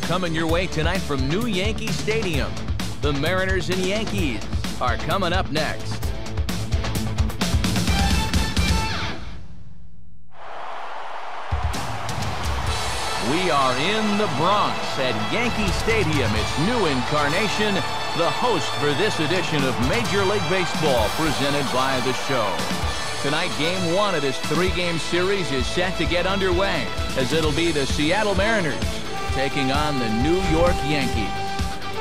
coming your way tonight from New Yankee Stadium. The Mariners and Yankees are coming up next. We are in the Bronx at Yankee Stadium, its new incarnation, the host for this edition of Major League Baseball presented by The Show. Tonight, Game 1 of this 3-game series is set to get underway, as it'll be the Seattle Mariners taking on the New York Yankees.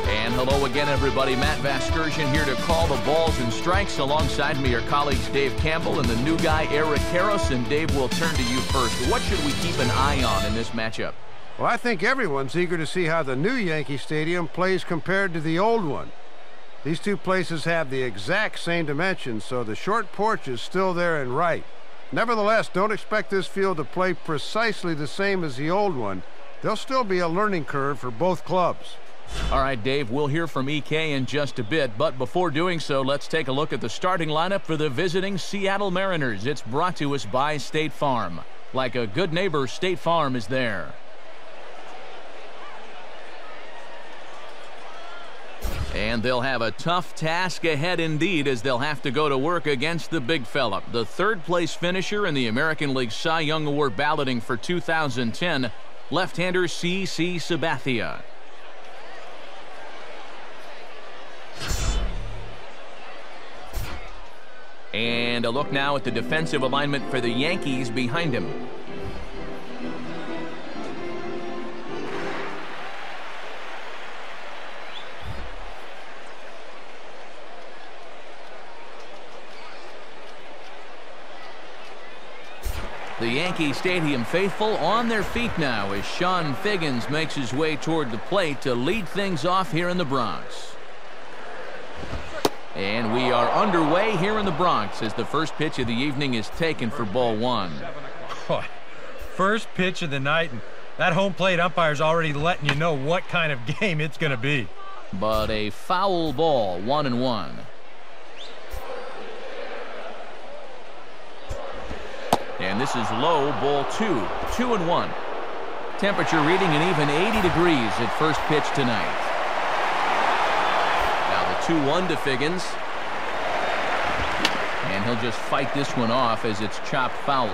And hello again, everybody. Matt Vasgersian here to call the balls and strikes. Alongside me are colleagues Dave Campbell and the new guy, Eric Karros. And Dave, we'll turn to you first. What should we keep an eye on in this matchup? Well, I think everyone's eager to see how the new Yankee Stadium plays compared to the old one. These two places have the exact same dimensions, so the short porch is still there and right. Nevertheless, don't expect this field to play precisely the same as the old one. There'll still be a learning curve for both clubs. All right, Dave, we'll hear from EK in just a bit, but before doing so, let's take a look at the starting lineup for the visiting Seattle Mariners. It's brought to us by State Farm. Like a good neighbor, State Farm is there. And they'll have a tough task ahead indeed, as they'll have to go to work against the big fella, the third-place finisher in the American League Cy Young Award balloting for 2010, left-hander CC Sabathia. And a look now at the defensive alignment for the Yankees behind him. The Yankee Stadium faithful on their feet now as Sean Figgins makes his way toward the plate to lead things off here in the Bronx. And we are underway here in the Bronx as the first pitch of the evening is taken for ball one. First pitch of the night, and that home plate umpire's already letting you know what kind of game it's going to be. But a foul ball, 1-1. And this is low, ball 2-1. Temperature reading an even 80 degrees at first pitch tonight. Now the 2-1 to Figgins. And he'll just fight this one off as it's chopped foul.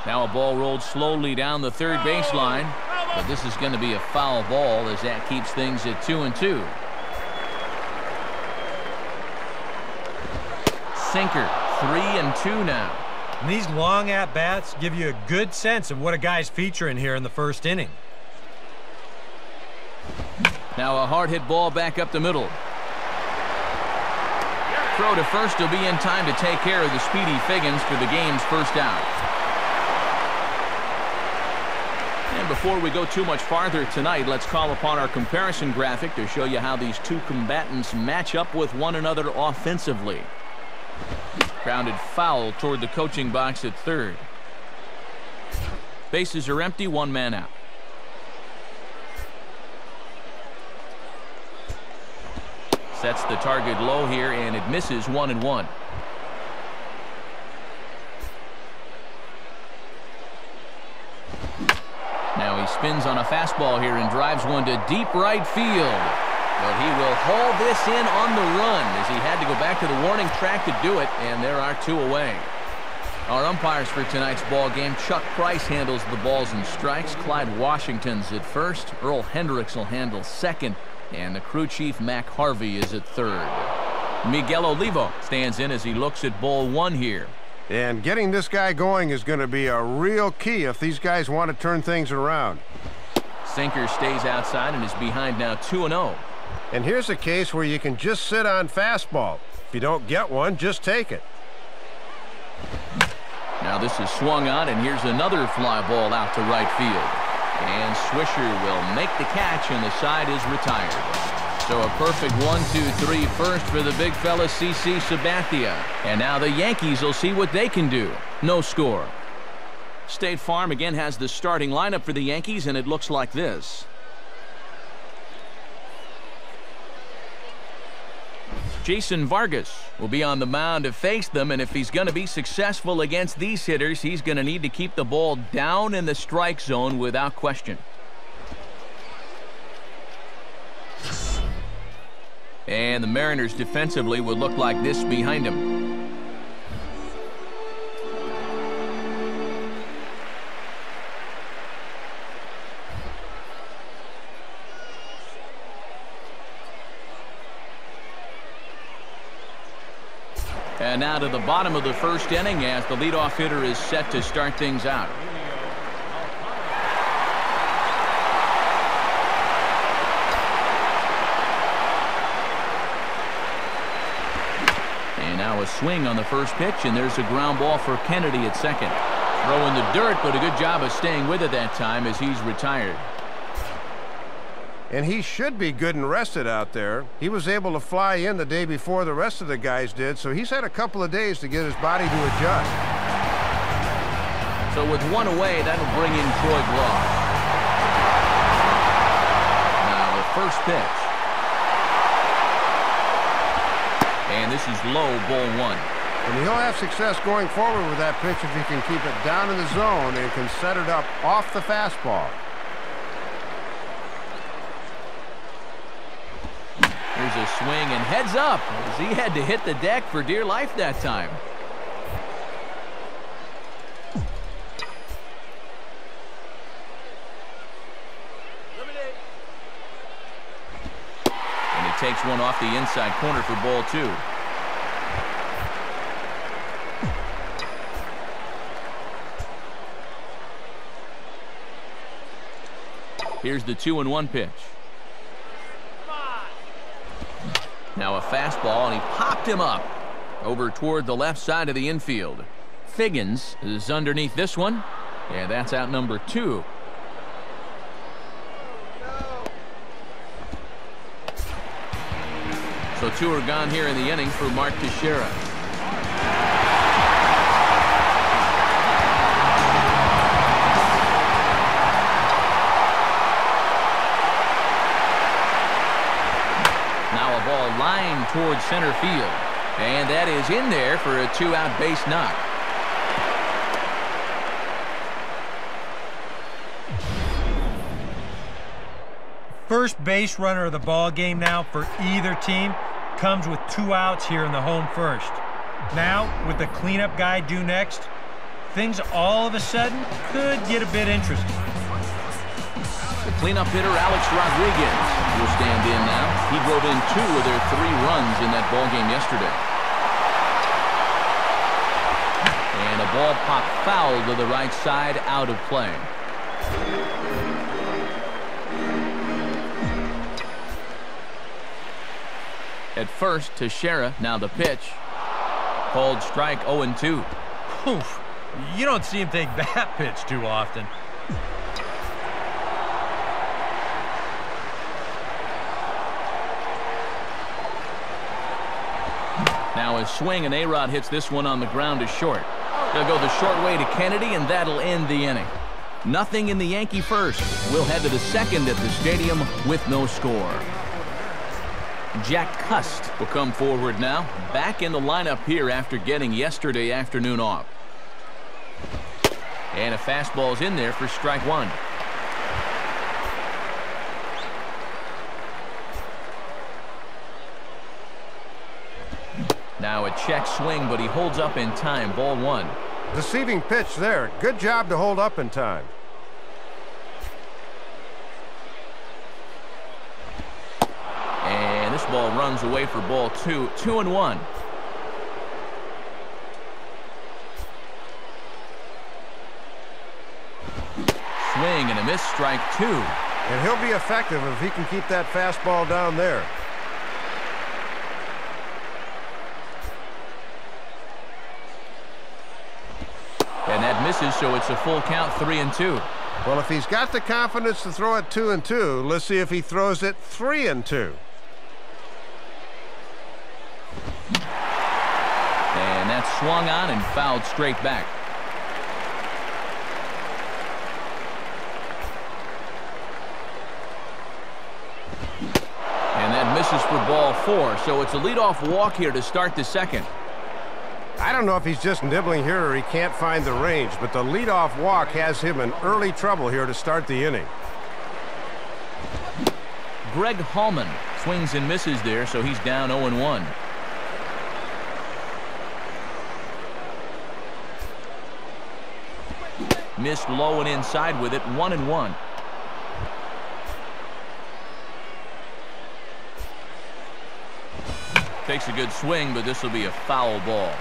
Now a ball rolled slowly down the third baseline. But this is going to be a foul ball as that keeps things at 2-2. Sinker, 3-2 now. And these long at-bats give you a good sense of what a guy's featuring here in the first inning. Now a hard hit ball back up the middle. Throw to first will be in time to take care of the speedy Figgins for the game's first out. And before we go too much farther tonight, let's call upon our comparison graphic to show you how these two combatants match up with one another offensively. Grounded foul toward the coaching box at third. Bases are empty, one man out. Sets the target low here, and it misses, 1-1. Now he spins on a fastball here and drives one to deep right field. But he will haul this in on the run as he had to go back to the warning track to do it, and there are two away. Our umpires for tonight's ball game: Chuck Price handles the balls and strikes. Clyde Washington's at first. Earl Hendricks will handle second, and the crew chief Mac Harvey is at third. Miguel Olivo stands in as he looks at ball one here. And getting this guy going is going to be a real key if these guys want to turn things around. Sinker stays outside and is behind now, 2-0. And here's a case where you can just sit on fastball. If you don't get one, just take it. Now this is swung on, and here's another fly ball out to right field. And Swisher will make the catch, and the side is retired. So a perfect 1-2-3 first for the big fella CC Sabathia. And now the Yankees will see what they can do. No score. State Farm again has the starting lineup for the Yankees, and it looks like this. Jason Vargas will be on the mound to face them, and if he's going to be successful against these hitters, he's going to need to keep the ball down in the strike zone without question. And the Mariners defensively would look like this behind him. And now to the bottom of the first inning as the leadoff hitter is set to start things out. And now a swing on the first pitch, and there's a ground ball for Kennedy at second. Throw in the dirt, but a good job of staying with it that time as he's retired. And he should be good and rested out there. He was able to fly in the day before the rest of the guys did, so he's had a couple of days to get his body to adjust. So with one away, that'll bring in Troy Glaus. Now the first pitch. And this is low, ball one. And he'll have success going forward with that pitch if he can keep it down in the zone and can set it up off the fastball. Here's a swing and heads up as he had to hit the deck for dear life that time. And he takes one off the inside corner for ball two. Here's the 2-1 pitch. Now a fastball, and he popped him up over toward the left side of the infield. Figgins is underneath this one, and that's out number 2. So 2 are gone here in the inning for Mark Teixeira. Line towards center field, and that is in there for a 2-out base knock. First base runner of the ball game now for either team comes with 2 outs here in the home first. Now with the cleanup guy due next, things all of a sudden could get a bit interesting. The cleanup hitter Alex Rodriguez will stand in now. He drove in 2 of their 3 runs in that ball game yesterday. And a ball popped foul to the right side, out of play. At first, Teixeira, now the pitch. Called strike 0-2. Oof. You don't see him take that pitch too often. Now a swing, and A-Rod hits this one on the ground to short. They'll go the short way to Kennedy, and that'll end the inning. Nothing in the Yankee first. We'll head to the second at the stadium with no score. Jack Cust will come forward now, back in the lineup here after getting yesterday afternoon off. And a fastball's in there for strike 1. Now a check swing, but he holds up in time. Ball 1. Deceiving pitch there. Good job to hold up in time. And this ball runs away for ball 2. 2-1. Swing and a miss, strike 2. And he'll be effective if he can keep that fastball down there. And that misses, so it's a full count, 3-2. Well, if he's got the confidence to throw it 2-2, let's see if he throws it 3-2. And that's swung on and fouled straight back. And that misses for ball 4, so it's a leadoff walk here to start the second. I don't know if he's just nibbling here or he can't find the range, but the leadoff walk has him in early trouble here to start the inning. Greg Hallman swings and misses there, so he's down 0-1. Missed low and inside with it, 1-1. Takes a good swing, but this will be a foul ball.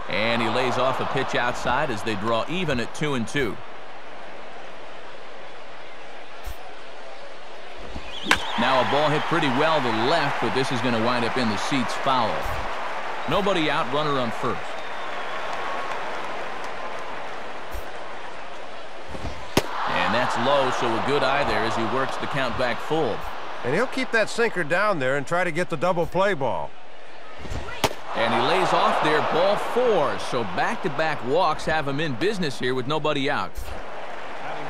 And he lays off a pitch outside as they draw even at 2-2. Now a ball hit pretty well to the left, but this is going to wind up in the seats foul. Nobody out, runner on first. And that's low, so a good eye there as he works the count back full. And he'll keep that sinker down there and try to get the double play ball. And he lays off there, ball 4. So back-to-back walks have him in business here with nobody out.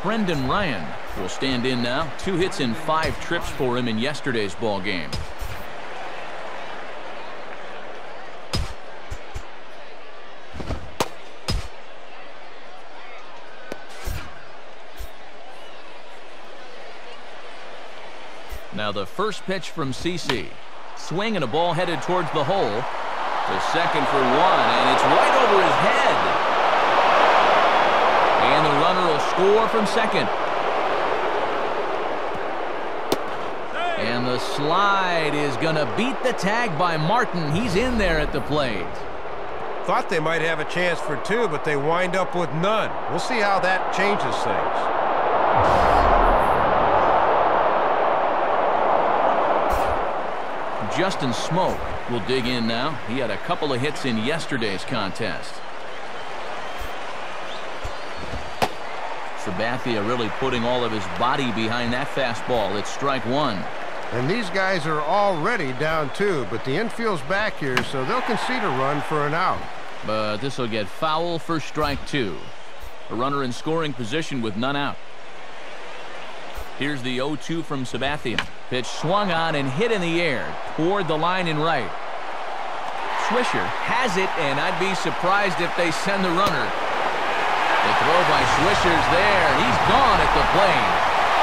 Brendan Ryan will stand in now. 2 hits and 5 trips for him in yesterday's ball game. Now the first pitch from CC. Swing and a ball headed towards the hole. The second for 1, and it's right over his head. And the runner will score from second. And the slide is going to beat the tag by Martin. He's in there at the plate. Thought they might have a chance for 2, but they wind up with none. We'll see how that changes things. Justin Smoke will dig in now. He had a couple of hits in yesterday's contest. Sabathia really putting all of his body behind that fastball. It's strike 1. And these guys are already down 2, but the infield's back here, so they'll concede a run for an out. But this will get foul for strike 2. A runner in scoring position with none out. Here's the 0-2 from Sabathia. Pitch swung on and hit in the air toward the line in right. Swisher has it, and I'd be surprised if they send the runner. The throw by Swisher's there. He's gone at the plate.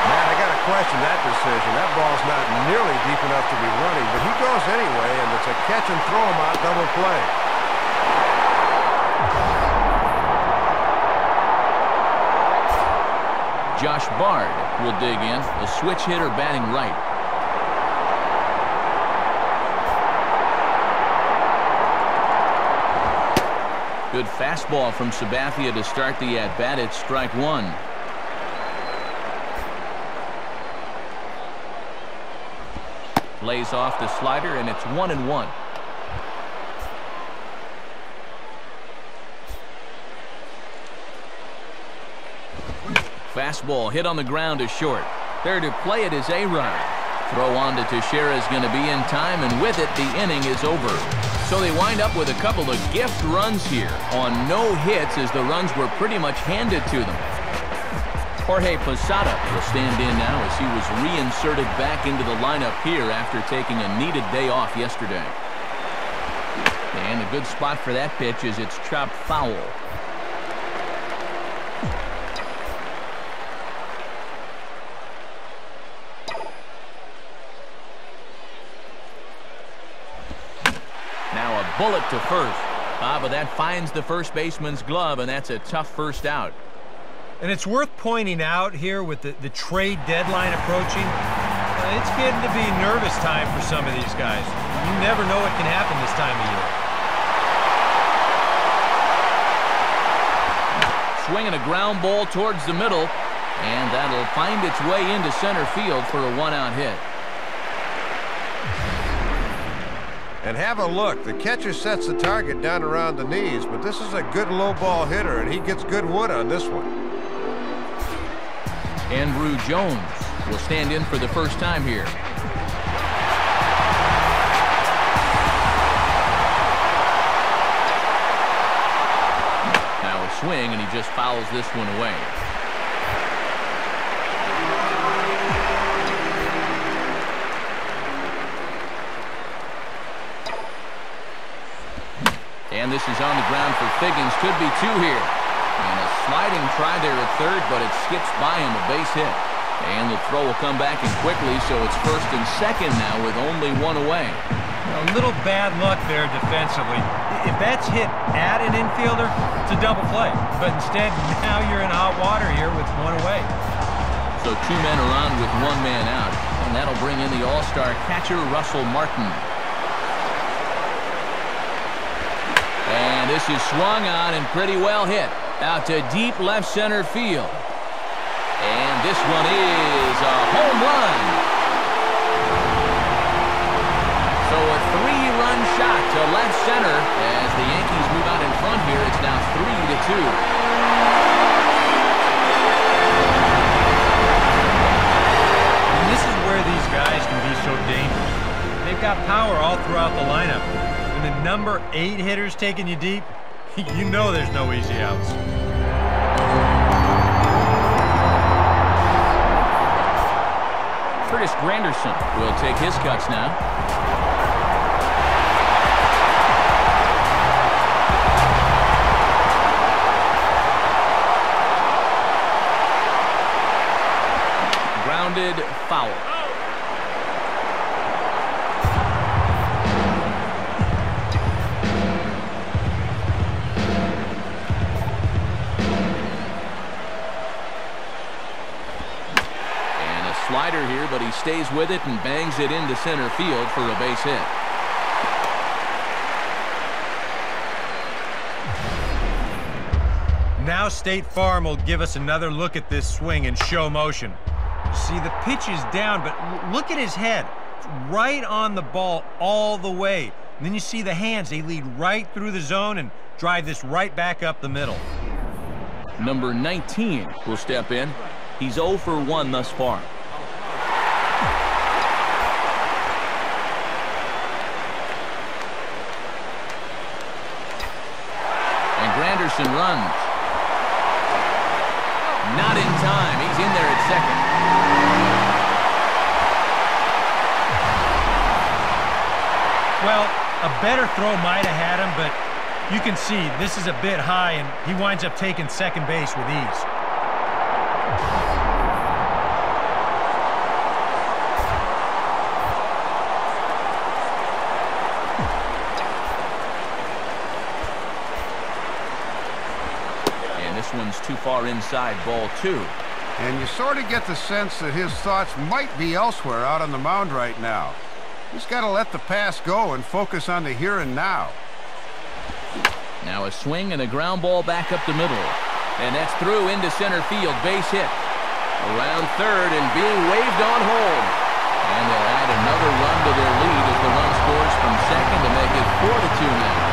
Man, I got to question that decision. That ball's not nearly deep enough to be running, but he goes anyway, and it's a catch and throw him out double play. Josh Bard will dig in, a switch hitter batting right. Good fastball from Sabathia to start the at-bat. It's strike 1. Lays off the slider, and it's 1-1. Fastball hit on the ground to short. There to play it is A-Rod. Throw on to Teixeira is going to be in time, and with it, the inning is over. So they wind up with a couple of gift runs here on no hits as the runs were pretty much handed to them. Jorge Posada will stand in now as he was reinserted back into the lineup here after taking a needed day off yesterday. And a good spot for that pitch is it's chopped foul. Bullet to first. But that finds the first baseman's glove, and that's a tough first out. And it's worth pointing out here with the trade deadline approaching, it's getting to be nervous time for some of these guys. You never know what can happen this time of year. Swinging a ground ball towards the middle, and that'll find its way into center field for a 1-out hit. And have a look. The catcher sets the target down around the knees, but this is a good low ball hitter, and he gets good wood on this one. Andrew Jones will stand in for the first time here. Now a swing, and he just fouls this one away. And this is on the ground for Figgins. Could be two here. And a sliding try there at third, but it skips by him, a base hit. And the throw will come back in quickly, so it's first and second now with only one away. A little bad luck there defensively. If that's hit at an infielder, it's a double play. But instead, now you're in hot water here with one away. So two men are on with one man out, and that'll bring in the all-star catcher, Russell Martin. And this is swung on and pretty well hit. Out to deep left center field. And this one is a home run. So a three-run shot to left center as the Yankees move out in front here. It's now 3-2. And this is where these guys can be so dangerous. They've got power all throughout the lineup. When the number 8 hitter's taking you deep, you know there's no easy outs. Curtis Granderson will take his cuts now. Grounded foul. Slider here, but he stays with it and bangs it into center field for a base hit. Now State Farm will give us another look at this swing in show motion. See, the pitch is down, but look at his head. It's right on the ball all the way. And then you see the hands. They lead right through the zone and drive this right back up the middle. Number 19 will step in. He's 0 for 1 thus far. Granderson runs. Not in time. He's in there at second. Well, a better throw might have had him, but you can see this is a bit high, and he winds up taking second base with ease. This one's too far inside, ball 2. And you sort of get the sense that his thoughts might be elsewhere out on the mound right now. He's got to let the pass go and focus on the here and now. Now a swing and a ground ball back up the middle. And that's through into center field, base hit. Around third and being waved on home. And they'll add another run to their lead as the run scores from second to make it 4-2 now.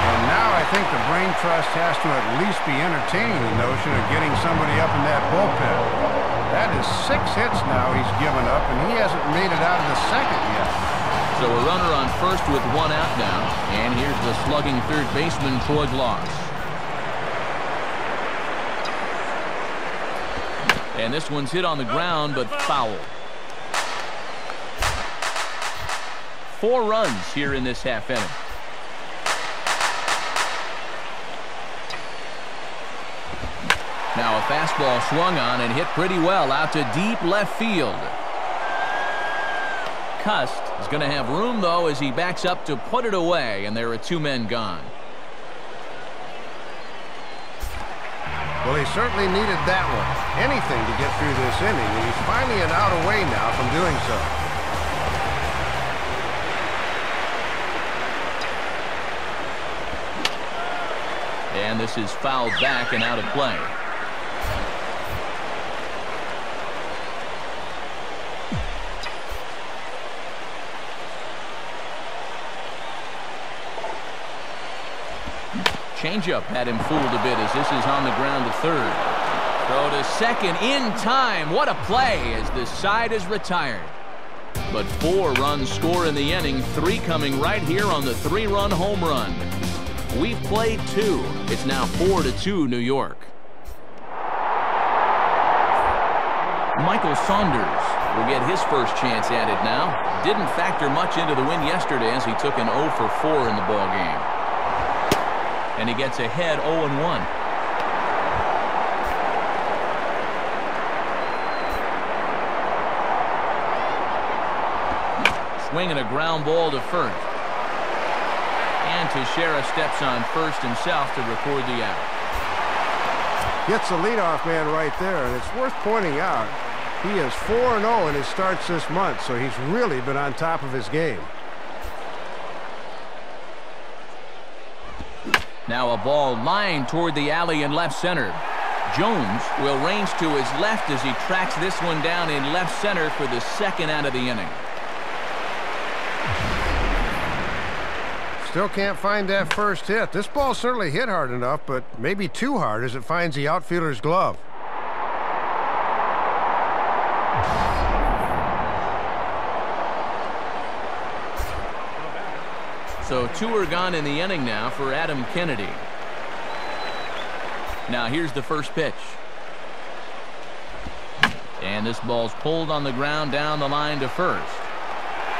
And now I think the brain trust has to at least be entertaining the notion of getting somebody up in that bullpen. That is 6 hits now he's given up, and he hasn't made it out of the second yet. So a runner on first with 1 out now. And here's the slugging third baseman, Troy Glaus. And this one's hit on the ground, but foul. 4 runs here in this half inning. Now a fastball swung on and hit pretty well out to deep left field. Cust is going to have room, though, as he backs up to put it away, and there are 2 men gone. Well, he certainly needed that one. Anything to get through this inning, and he's finally an out away now from doing so. And this is fouled back and out of play. Changeup had him fooled a bit as this is on the ground to third. Throw to second in time. What a play as this side is retired. But 4 runs score in the inning, 3 coming right here on the 3-run home run. We've played 2. It's now 4-2 New York. Michael Saunders will get his first chance at it now. Didn't factor much into the win yesterday as he took an 0 for 4 in the ballgame. and he gets ahead 0-1. Swinging a ground ball to first. And Teixeira steps on first himself to record the out. Gets the leadoff man right there, and it's worth pointing out he is 4-0 in his starts this month, so he's really been on top of his game. Now a ball lined toward the alley in left center. Jones will range to his left as he tracks this one down in left center for the second out of the inning. Still can't find that first hit. This ball certainly hit hard enough, but maybe too hard as it finds the outfielder's glove. So 2 are gone in the inning now for Adam Kennedy. Now here's the first pitch. And this ball's pulled on the ground down the line to first.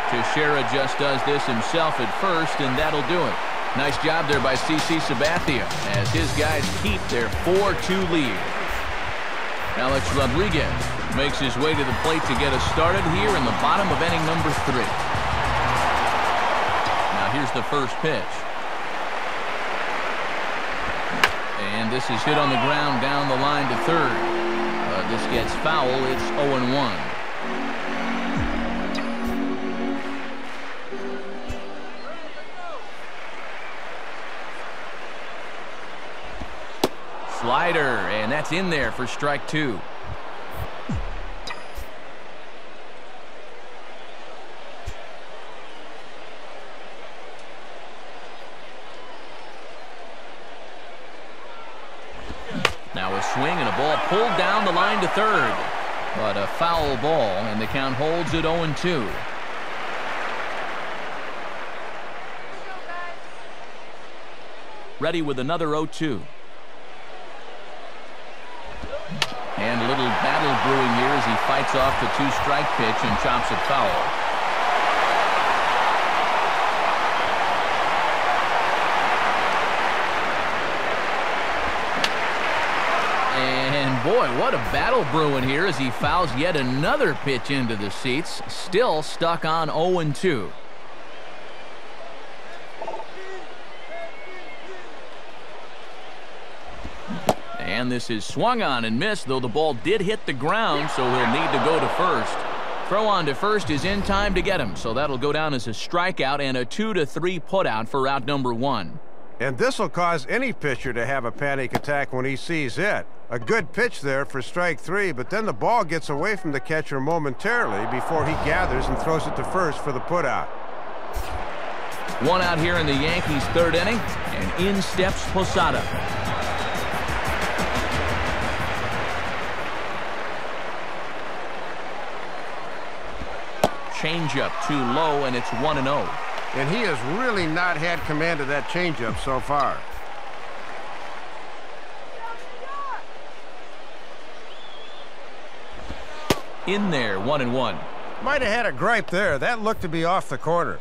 Teixeira just does this himself at first, and that'll do it. Nice job there by CC Sabathia as his guys keep their 4-2 lead. Alex Rodriguez makes his way to the plate to get us started here in the bottom of inning number 3. Now here's the first pitch. And this is hit on the ground down the line to third. But this gets foul. It's 0-1. Slider, and that's in there for strike 2. Now a swing and a ball pulled down the line to third. But a foul ball, and the count holds at 0-2. Ready with another 0-2. And a little battle brewing here as he fights off the 2-strike pitch and chops it foul. And boy, what a battle brewing here as he fouls yet another pitch into the seats. Still stuck on 0-2. And this is swung on and missed, though the ball did hit the ground, so he'll need to go to first. Throw on to first is in time to get him, so that'll go down as a strikeout and a 2-3 putout for out number 1. And this will cause any pitcher to have a panic attack when he sees it. A good pitch there for strike 3, but then the ball gets away from the catcher momentarily before he gathers and throws it to first for the putout. 1 out here in the Yankees' 3rd inning, and in steps Posada. Changeup too low, and it's 1-0. And he has really not had command of that changeup so far. In there, 1-1. Might have had a gripe there. That looked to be off the corner.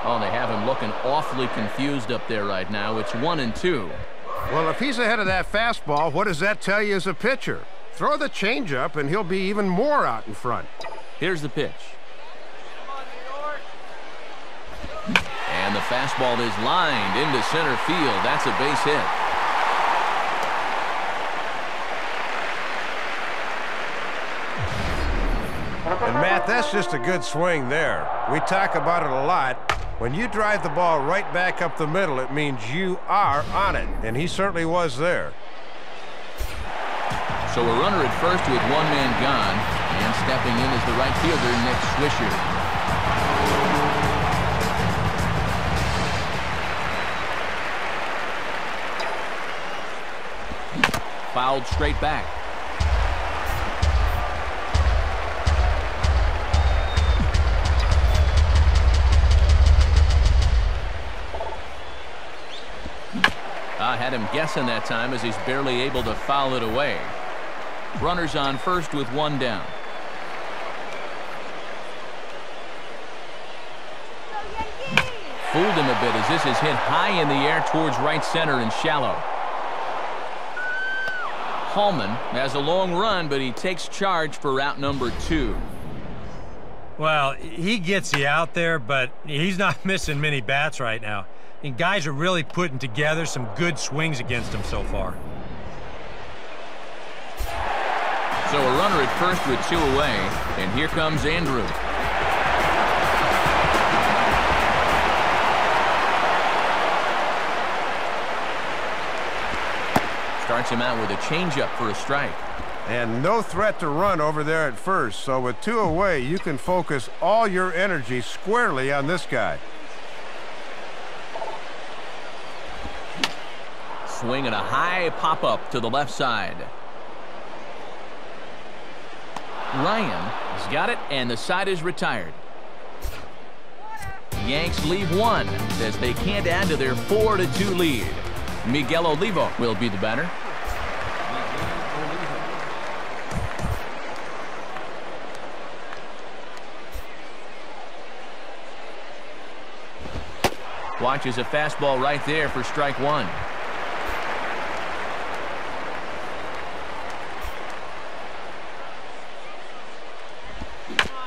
Oh, they have him looking awfully confused up there right now. It's 1-2. Well, if he's ahead of that fastball, what does that tell you as a pitcher? Throw the changeup, and he'll be even more out in front. Here's the pitch. And the fastball is lined into center field. That's a base hit. And, Matt, that's just a good swing there. We talk about it a lot. When you drive the ball right back up the middle, it means you are on it, and he certainly was there. So a runner at first with 1 man gone, and stepping in is the right fielder, Nick Swisher. Fouled straight back. I had him guessing that time as he's barely able to foul it away. Runners on first with 1 down. fooled him a bit as this is hit high in the air towards right center and shallow. Hallman has a long run, but he takes charge for route number 2. Well, he gets you out there, but he's not missing many bats right now. And guys are really putting together some good swings against him so far. So a runner at first with 2 away, and here comes Andrew. Starts him out with a changeup for a strike. And no threat to run over there at first, so with 2 away, you can focus all your energy squarely on this guy. Swinging a high pop-up to the left side. Ryan has got it, and the side is retired. Yanks leave 1 as they can't add to their 4-2 lead. Miguel Olivo will be the batter. Watches a fastball right there for strike 1.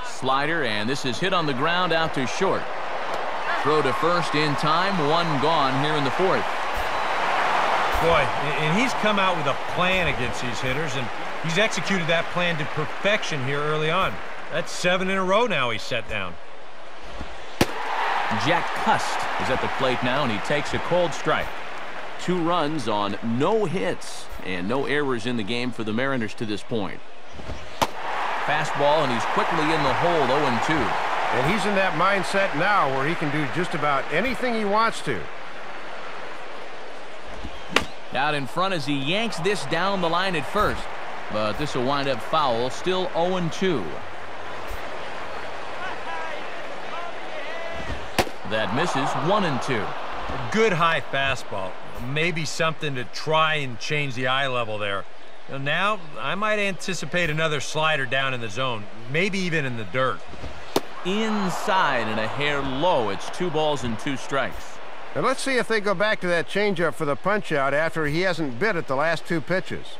Slider, and this is hit on the ground out to short. Throw to first in time, 1 gone here in the 4th. Boy, and he's come out with a plan against these hitters, and he's executed that plan to perfection here early on. That's 7 in a row now he's set down. Jack Cust is at the plate now, and he takes a cold strike. 2 runs on no hits and no errors in the game for the Mariners to this point. Fastball, and he's quickly in the hole, 0-2. And he's in that mindset now where he can do just about anything he wants to. Out in front as he yanks this down the line at first, but this will wind up foul, still 0-2. That misses, 1-2. A good high fastball. Maybe something to try and change the eye level there. Now, I might anticipate another slider down in the zone, maybe even in the dirt. Inside and a hair low. It's 2 balls and 2 strikes. And let's see if they go back to that changeup for the punch-out after he hasn't bit at the last 2 pitches.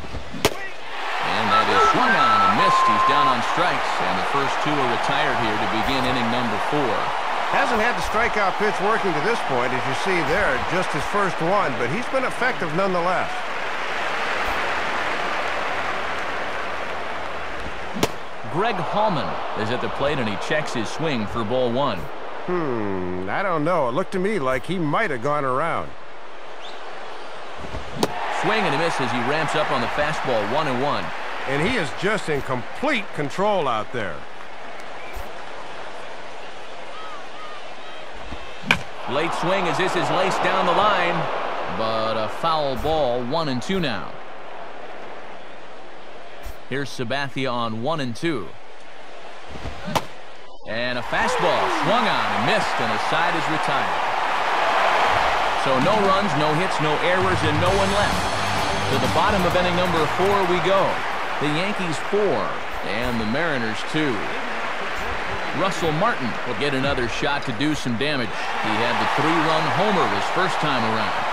And that is swung on and missed. He's down on strikes, and the first 2 are retired here to begin inning number 4. Hasn't had the strikeout pitch working to this point, as you see there, just his first one, but he's been effective nonetheless. Greg Hallman is at the plate, and he checks his swing for ball 1. I don't know. It looked to me like he might have gone around. Swing and a miss as he ramps up on the fastball, 1-1. And he is just in complete control out there. Late swing as this is laced down the line, but a foul ball, 1-2 now. Here's Sabathia on 1-2. And a fastball swung on and missed, and the side is retired. So no runs, no hits, no errors, and no one left. To the bottom of inning number 4 we go. The Yankees 4 and the Mariners 2. Russell Martin will get another shot to do some damage. He had the 3-run homer his first time around.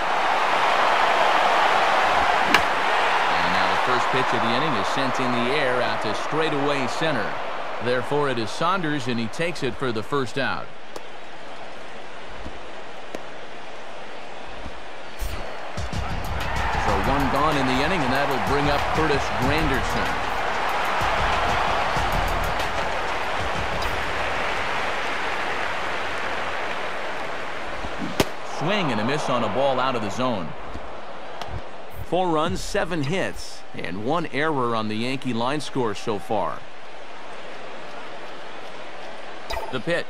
And now the first pitch of the inning is sent in the air out to straightaway center. Therefore, it is Saunders, and he takes it for the first out. So 1 gone in the inning, and that'll bring up Curtis Granderson. Swing and a miss on a ball out of the zone. 4 runs, 7 hits, and 1 error on the Yankee line score so far. The pitch.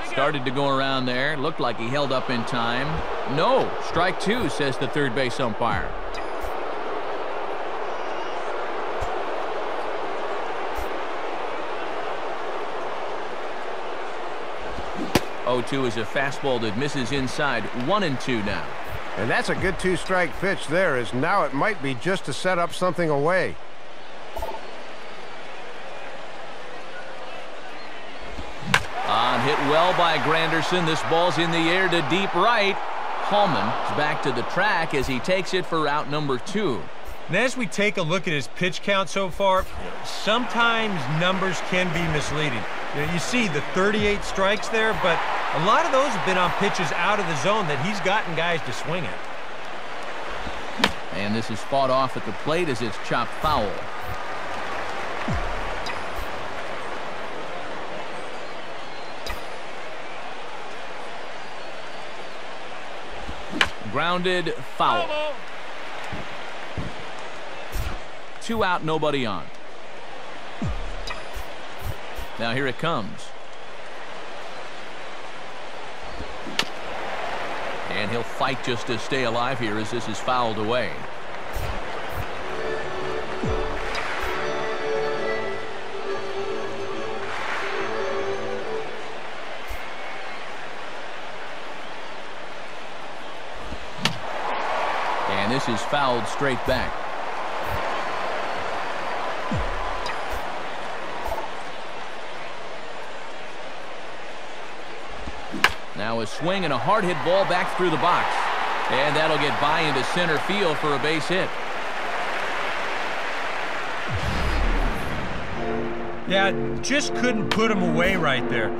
Started to go around there. Looked like he held up in time. No, strike 2, says the third base umpire. 0-2 is a fastball that misses inside. 1-2 now. And that's a good 2-strike pitch there, as now it might be just to set up something away. hit well by Granderson. This ball's in the air to deep right. Hallman is back to the track as he takes it for out number 2. And as we take a look at his pitch count so far, sometimes numbers can be misleading. You see the 38 strikes there, but a lot of those have been on pitches out of the zone that he's gotten guys to swing at. And this is fought off at the plate as it's chopped foul. Grounded foul. 2 out, nobody on. Now here it comes. And he'll fight just to stay alive here as this is fouled away. And this is fouled straight back. Now a swing and a hard hit ball back through the box. And that'll get by into center field for a base hit. Yeah, just couldn't put him away right there.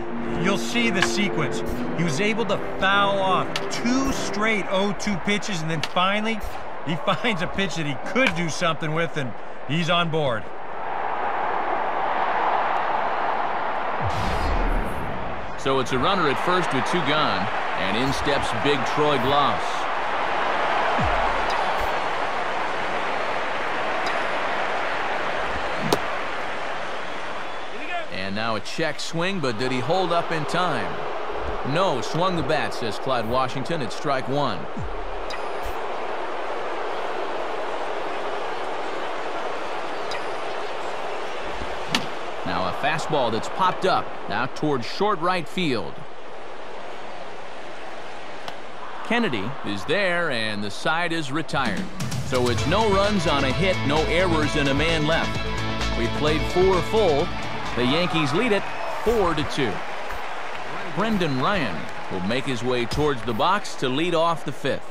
You'll see the sequence. He was able to foul off 2 straight 0-2 pitches, and then finally he finds a pitch that he could do something with, and he's on board. So it's a runner at first with 2 gone, and in steps big Troy Gloss. And now a check swing, but did he hold up in time? No, swung the bat, says Clyde Washington. It's strike 1. Now a fastball that's popped up out towards short right field. Kennedy is there, and the side is retired. So it's no runs on a hit, no errors, and a man left. We played 4 full. The Yankees lead it 4-2. Brendan Ryan will make his way towards the box to lead off the 5th.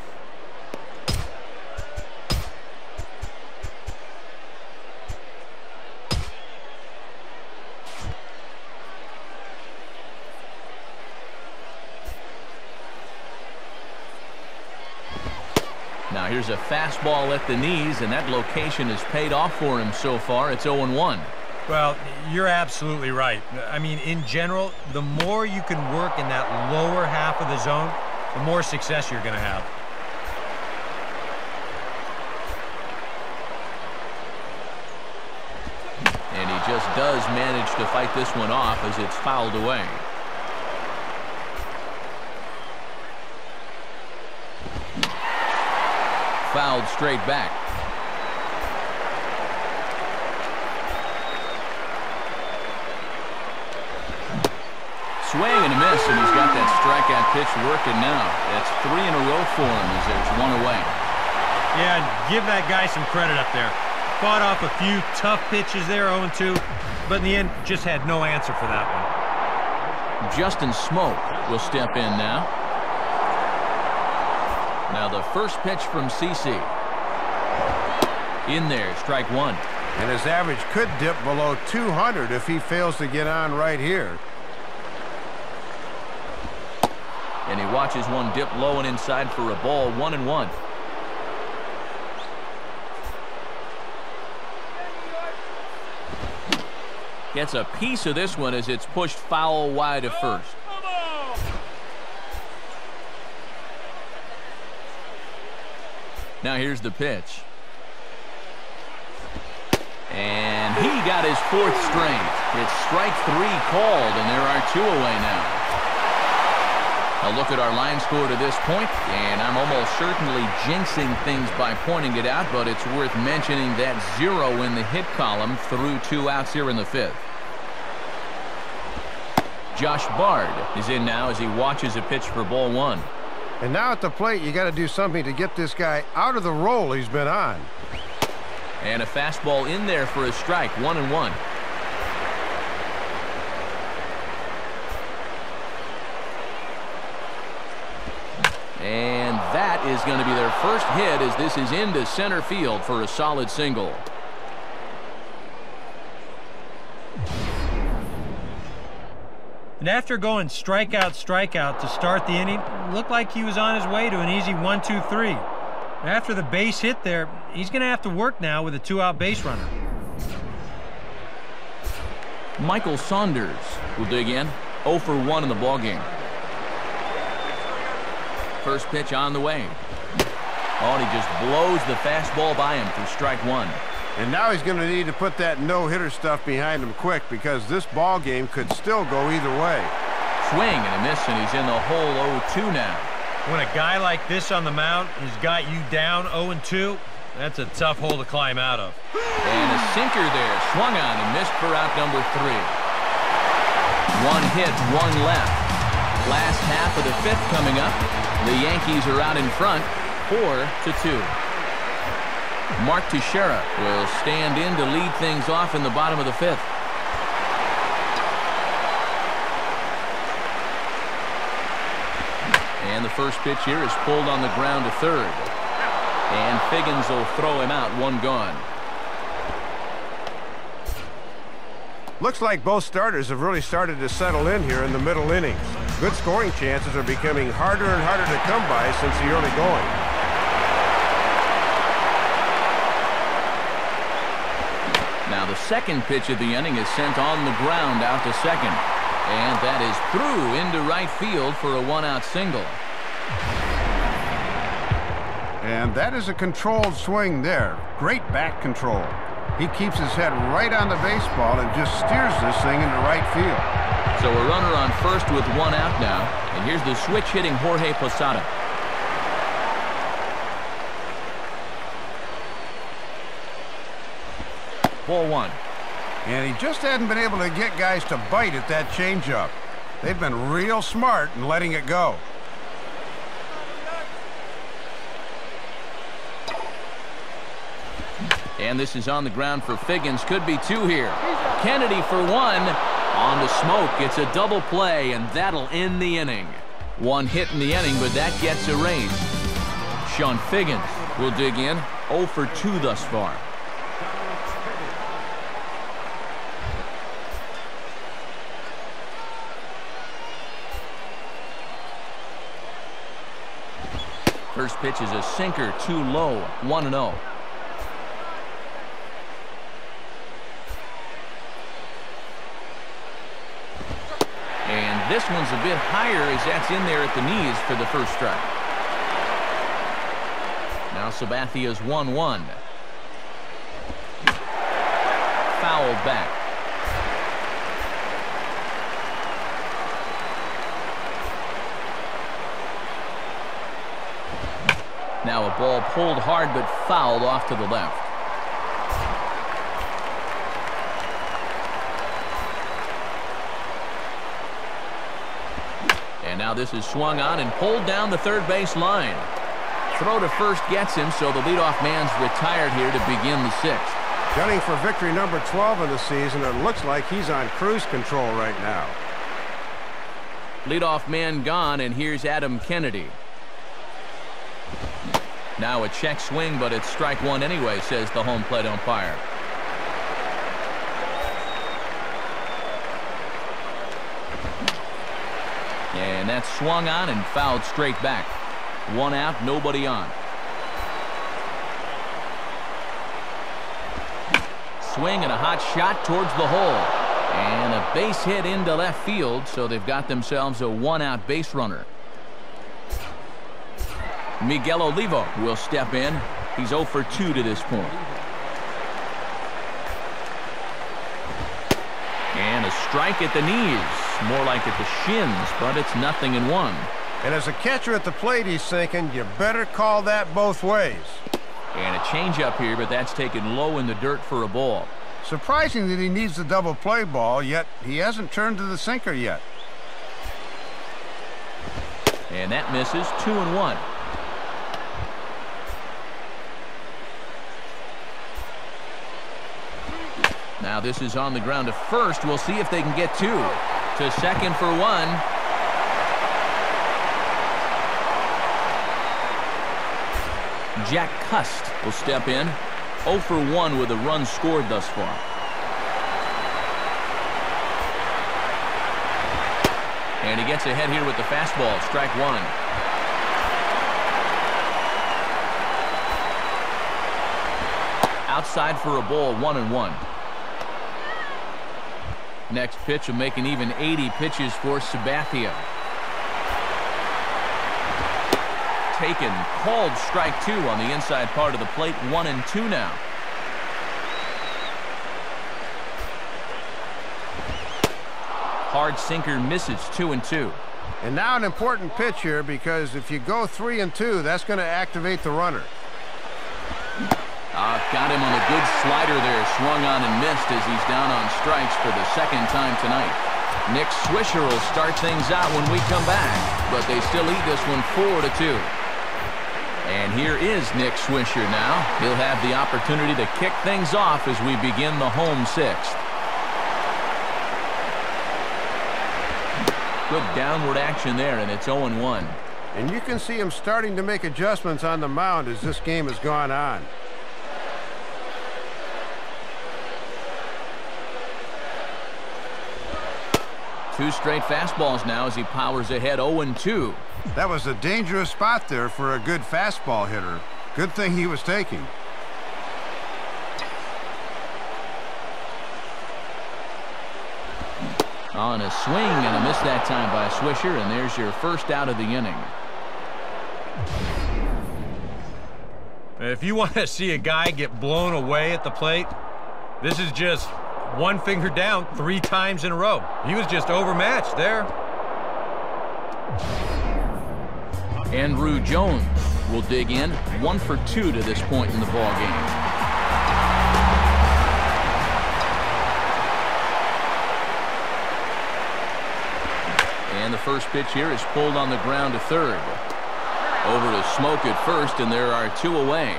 Now here's a fastball at the knees, and that location has paid off for him so far. It's 0-1. Well, you're absolutely right. I mean, in general, the more you can work in that lower half of the zone, the more success you're going to have. And he just does manage to fight this one off as it's fouled away. Fouled straight back. Swing and a miss, and he's got that strikeout pitch working now. That's 3 in a row for him as there's 1 away. Yeah, give that guy some credit up there. Fought off a few tough pitches there, 0-2, but in the end, just had no answer for that one. Justin Smoke will step in now. Now the first pitch from CC. In there, strike 1. And his average could dip below 200 if he fails to get on right here. And he watches one dip low and inside for a ball. 1-1. Gets a piece of this one as it's pushed foul wide of first. Now here's the pitch. And he got his 4th straight. It's strike 3 called, and there are 2 away now. A look at our line score to this point, and I'm almost certainly jinxing things by pointing it out, but it's worth mentioning that 0 in the hit column through 2 outs here in the 5th. Josh Bard is in now as he watches a pitch for ball 1. And now at the plate, you got to do something to get this guy out of the role he's been on. And a fastball in there for a strike. 1-1. that is going to be their first hit as this is into center field for a solid single. And after going strikeout to start the inning, it looked like he was on his way to an easy 1-2-3. After the base hit there, he's going to have to work now with a 2-out base runner. Michael Saunders will dig in. 0 for 1 in the ballgame. First pitch on the way. Oh, and he just blows the fastball by him for strike one. And now he's going to need to put that no-hitter stuff behind him quick because this ball game could still go either way. Swing and a miss, and he's in the hole 0-2 now. When a guy like this on the mound has got you down 0-2, that's a tough hole to climb out of. And a sinker there, swung on and missed for out number 3. One hit, one left. Last half of the 5th coming up. The Yankees are out in front, 4-2. Mark Teixeira will stand in to lead things off in the bottom of the 5th. And the first pitch here is pulled on the ground to third. And Figgins will throw him out, one gone. Looks like both starters have really started to settle in here in the middle innings. Good scoring chances are becoming harder and harder to come by since the early going. Now the second pitch of the inning is sent on the ground out to second. And that is through into right field for a 1-out single. And that is a controlled swing there. Great back control. He keeps his head right on the baseball and just steers this thing into right field. So a runner on first with 1 out now. And here's the switch hitting Jorge Posada. Ball 1. And he just hadn't been able to get guys to bite at that changeup. They've been real smart in letting it go. And this is on the ground for Figgins. Could be 2 here. Kennedy for 1. On the smoke. It's a double play, and that'll end the inning. 1 hit in the inning, but that gets erased. Sean Figgins will dig in. 0 for 2 thus far. First pitch is a sinker, too low, 1-0. And this one's a bit higher as that's in there at the knees for the first strike. Now Sabathia's 1-1. Fouled back. Now a ball pulled hard but fouled off to the left. And now this is swung on and pulled down the third base line. Throw to first gets him, so the leadoff man's retired here to begin the 6th. Gunning for victory number 12 of the season. It looks like he's on cruise control right now. Leadoff man gone, and here's Adam Kennedy. Now a check swing, but it's strike 1 anyway, says the home plate umpire. And that's swung on and fouled straight back. 1 out, nobody on. Swing and a hot shot towards the hole. And a base hit into left field, so they've got themselves a 1-out base runner. Miguel Olivo will step in. He's 0 for 2 to this point. And a strike at the knees. More like at the shins, but it's 0-1. And as a catcher at the plate, he's thinking, you better call that both ways. And a changeup here, but that's taken low in the dirt for a ball. Surprising that he needs the double play ball, yet he hasn't turned to the sinker yet. And that misses. 2-1. Now this is on the ground to first. We'll see if they can get 2. To second for 1. Jack Cust will step in. 0 for 1 with a run scored thus far. And he gets ahead here with the fastball. Strike one. Outside for a ball, 1-1. Next pitch will make an even 80 pitches for Sabathia. Taken, called strike two on the inside part of the plate. 1-2 now. Hard sinker misses. 2-2. And now an important pitch here, because if you go 3-2, that's going to activate the runner. Got him on a good slider there. Swung on and missed as he's down on strikes for the second time tonight. Nick Swisher will start things out when we come back, but they still lead this one 4-2. And here is Nick Swisher now. He'll have the opportunity to kick things off as we begin the home sixth. Good downward action there, and it's 0-1. And you can see him starting to make adjustments on the mound as this game has gone on. Two straight fastballs now as he powers ahead. 0-2. That was a dangerous spot there for a good fastball hitter. Good thing he was taking. On a swing and a miss that time by Swisher, and there's your first out of the inning. If you want to see a guy get blown away at the plate, this is just one finger down 3 times in a row. He was just overmatched there. Andrew Jones will dig in. 1 for 2 to this point in the ball game. And the first pitch here is pulled on the ground to third. Over to Smoke at first, and there are 2 away.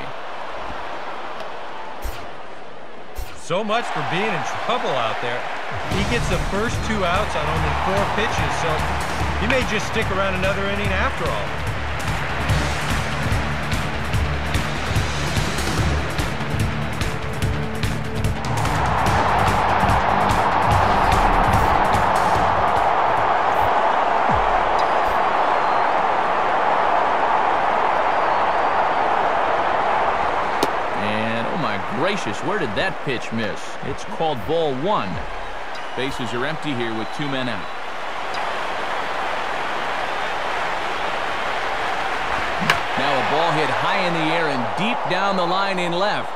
So much for being in trouble out there. He gets the first 2 outs on only 4 pitches, so he may just stick around another inning after all. Gracious, where did that pitch miss? It's called ball 1. Bases are empty here with 2 men out. Now a ball hit high in the air and deep down the line in left.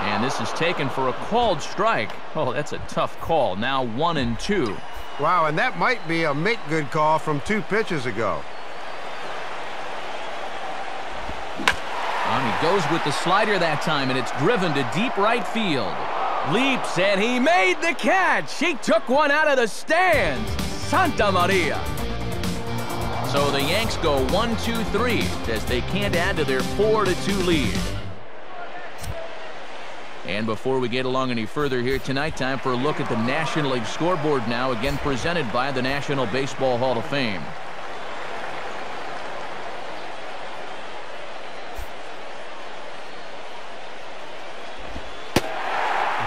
And this is taken for a called strike. Oh, that's a tough call. Now 1-2. Wow, and that might be a make-good call from 2 pitches ago. And he goes with the slider that time, and it's driven to deep right field. Leaps, and he made the catch. He took one out of the stands. Santa Maria. So the Yanks go 1-2-3 as they can't add to their 4-2 lead. And before we get along any further here tonight, time for a look at the National League scoreboard now, again presented by the National Baseball Hall of Fame.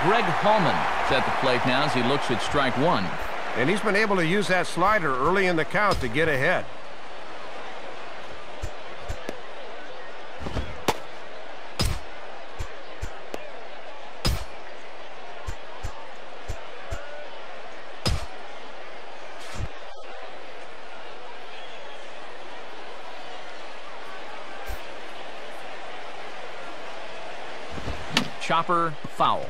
Greg Hallman is at the plate now as he looks at strike 1. And he's been able to use that slider early in the count to get ahead. Chopper foul.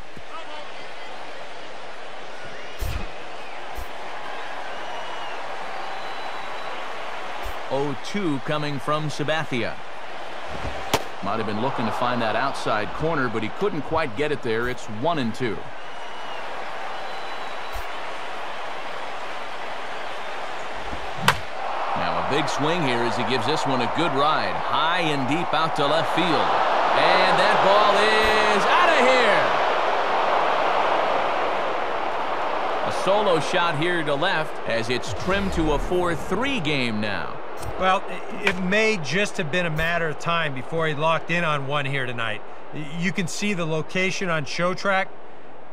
Oh-2 coming from Sabathia. Might have been looking to find that outside corner, but he couldn't quite get it there. It's 1-2. Now a big swing here as he gives this one a good ride. High and deep out to left field. And that ball is out of here. solo shot here to left as it's trimmed to a 4-3 game now. Well, it may just have been a matter of time before he locked in on one here tonight. You can see the location on Show Track.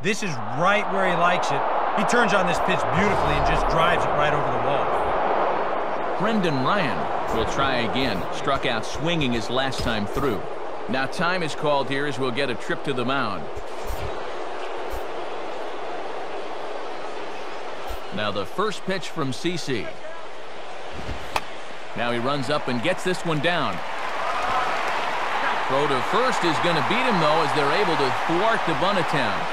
This is right where he likes it. He turns on this pitch beautifully and just drives it right over the wall. Brendan Ryan will try again. Struck out swinging his last time through. Now time is called here as we'll get a trip to the mound. Now the first pitch from CC. Now he runs up and gets this one down. Throw to first is going to beat him, though, as they're able to thwart the bunt attempt.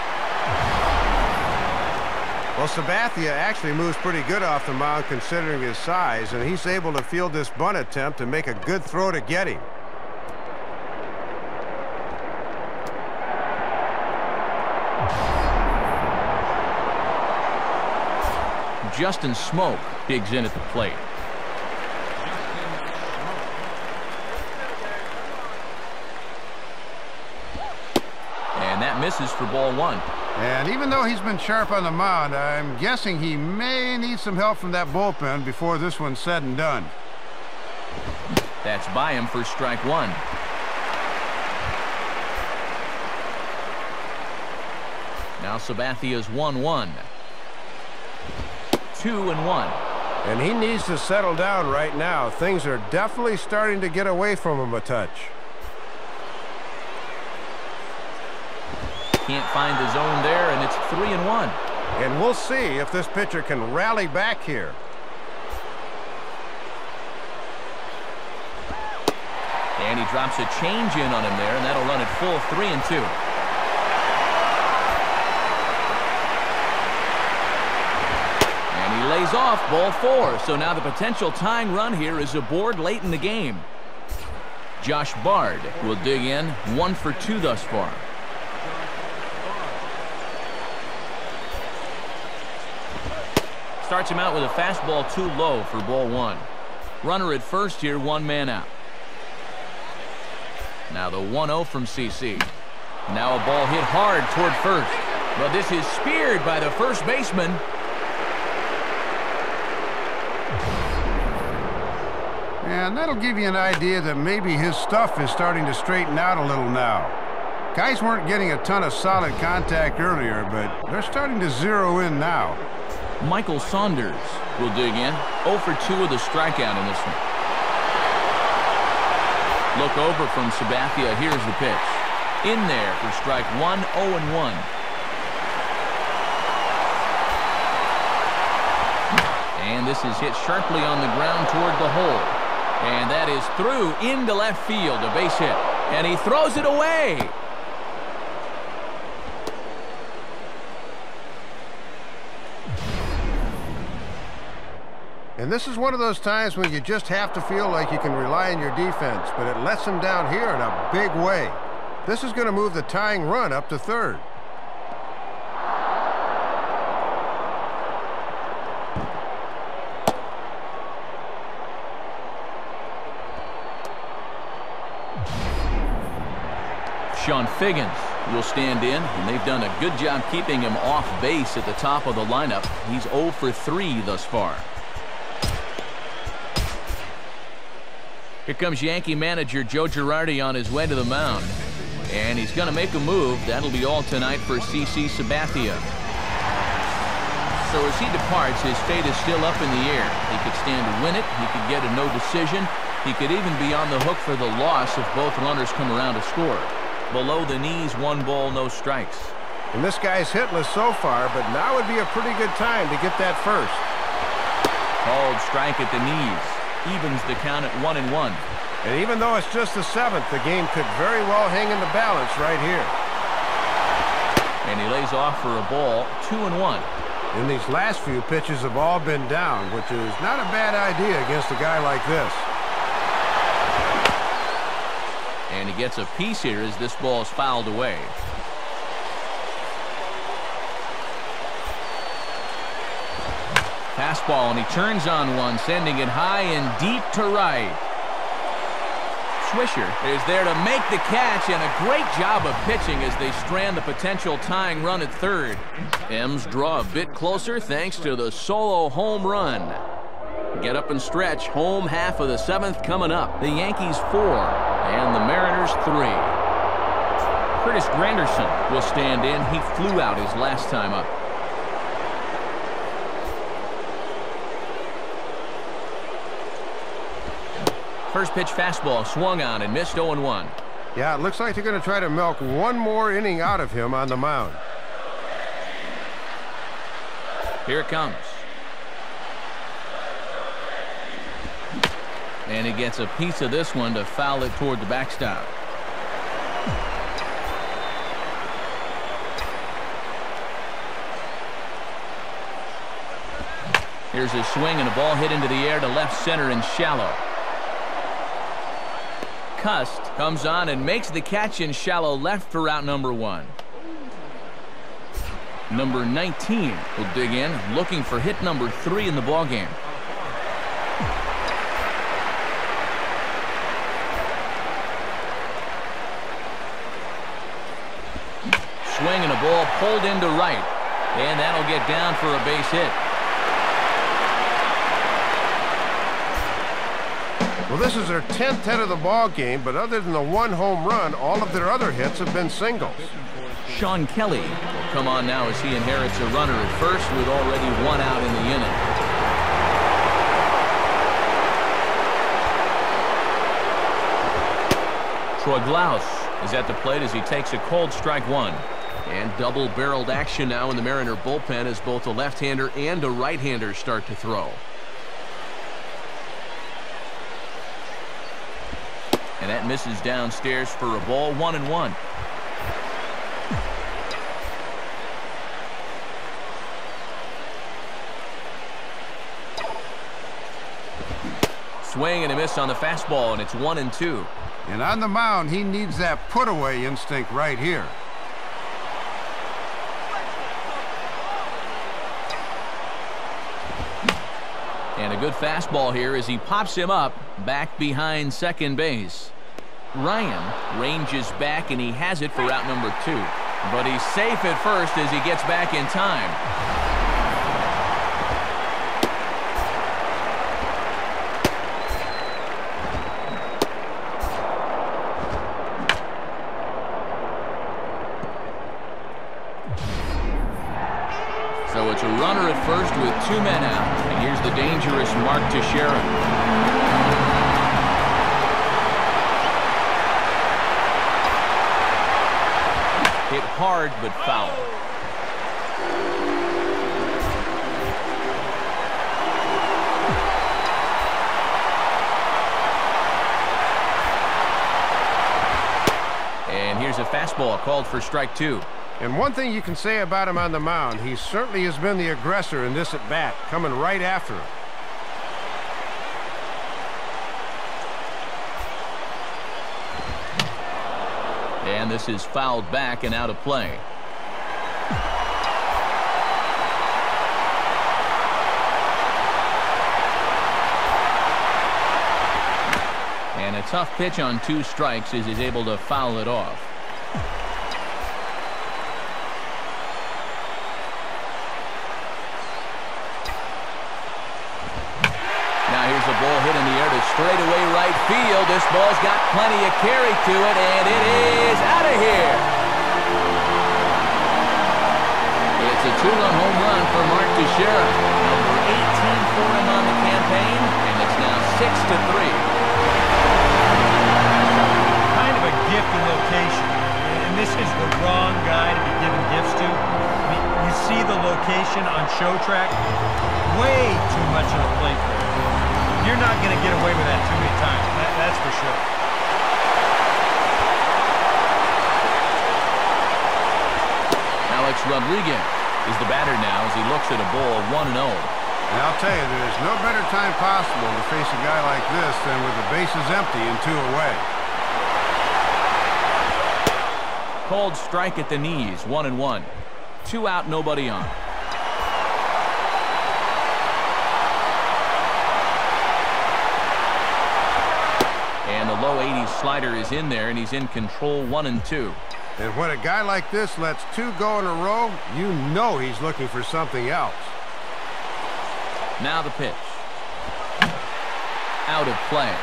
Well, Sabathia actually moves pretty good off the mound considering his size, and he's able to field this bunt attempt and make a good throw to get him. Justin Smoke digs in at the plate. And that misses for ball one. And even though he's been sharp on the mound, I'm guessing he may need some help from that bullpen before this one's said and done. That's by him for strike one. Now Sabathia's 1-1. 2-1. And he needs to settle down right now. Things are definitely starting to get away from him a touch. Can't find the zone there, and it's 3-1. And we'll see if this pitcher can rally back here. And he drops a change in on him there, and that'll run it full 3-2. Lays off ball four, so now the potential tying run here is aboard late in the game. Josh Bard will dig in, 1 for 2 thus far. Starts him out with a fastball too low for ball one. Runner at first here, 1 man out. Now the 1-0 from CC. Now a ball hit hard toward first, but this is speared by the first baseman. And that'll give you an idea that maybe his stuff is starting to straighten out a little now. Guys weren't getting a ton of solid contact earlier, but they're starting to zero in now. Michael Saunders will dig in. 0 for 2 with a strikeout in this one. Look over from Sabathia. Here's the pitch. In there for strike one, 0-1. And this is hit sharply on the ground toward the hole. And that is through into left field, a base hit. And he throws it away. And this is one of those times when you just have to feel like you can rely on your defense, but it lets them down here in a big way. This is going to move the tying run up to third. Sean Figgins will stand in, and they've done a good job keeping him off base at the top of the lineup. He's 0 for 3 thus far. Here comes Yankee manager Joe Girardi on his way to the mound. And he's going to make a move. That'll be all tonight for CC Sabathia. So as he departs, his fate is still up in the air. He could stand to win it. He could get a no decision. He could even be on the hook for the loss if both runners come around to score. Below the knees, 1 ball, no strikes. And this guy's hitless so far, but now would be a pretty good time to get that first. Called strike at the knees. Evens the count at 1-1. And even though it's just the 7th, the game could very well hang in the balance right here. And he lays off for a ball, 2-1. And these last few pitches have all been down, which is not a bad idea against a guy like this. And he gets a piece here as this ball is fouled away. Fastball, and he turns on one, sending it high and deep to right. Swisher is there to make the catch, and a great job of pitching as they strand the potential tying run at third. M's draw a bit closer thanks to the solo home run. Get up and stretch. Home half of the seventh coming up. The Yankees 4 and the Mariners 3. Curtis Granderson will stand in. He flew out his last time up. First pitch fastball swung on and missed 0-1. Yeah, it looks like they're going to try to milk one more inning out of him on the mound. Here it comes. And he gets a piece of this one to foul it toward the backstop. Here's a swing and a ball hit into the air to left center and shallow. Cust comes on and makes the catch in shallow left for out number 1. Number 19 will dig in, looking for hit number 3 in the ballgame. Swing and a ball pulled into right, and that'll get down for a base hit. Well, this is their 10th hit of the ball game, but other than the one home run, all of their other hits have been singles. Sean Kelly will come on now as he inherits a runner at first with already one out in the inning. Troy Glaus is at the plate as he takes a cold strike one. And double-barreled action now in the Mariner bullpen as both a left-hander and a right-hander start to throw. And that misses downstairs for a ball, 1-1. Swing and a miss on the fastball, and it's 1-2. And on the mound, he needs that put-away instinct right here. And a good fastball here as he pops him up back behind second base. Ryan ranges back, and he has it for out number 2. But he's safe at first as he gets back in time. So it's a runner at first with 2 men out. And here's the dangerous Mark Teixeira. Hit hard but foul. And here's a fastball called for strike 2. And one thing you can say about him on the mound, he certainly has been the aggressor in this at-bat, coming right after him. And this is fouled back and out of play. And a tough pitch on 2 strikes as he's able to foul it off. Now here's a ball hit in the air to straightaway right field. This ball's got plenty of carry to it, and it is out of here. It's a 2-run home run for Mark Teixeira. Number 18 for him on the campaign, and it's now 6-3. Kind of a gift in location, and this is the wrong guy to be giving gifts to. I mean, you see the location on Show Track, way too much of a plate for him. You're not going to get away with that too many times. That's for sure. Alex Rodriguez is the batter now as he looks at a ball 1-0. And I'll tell you, there's no better time possible to face a guy like this than with the bases empty and 2 away. Called strike at the knees, 1-1. 2 out, nobody on. And the low 80s slider is in there, and he's in control 1-2. And when a guy like this lets two go in a row, you know he's looking for something else. Now the pitch. Out of play.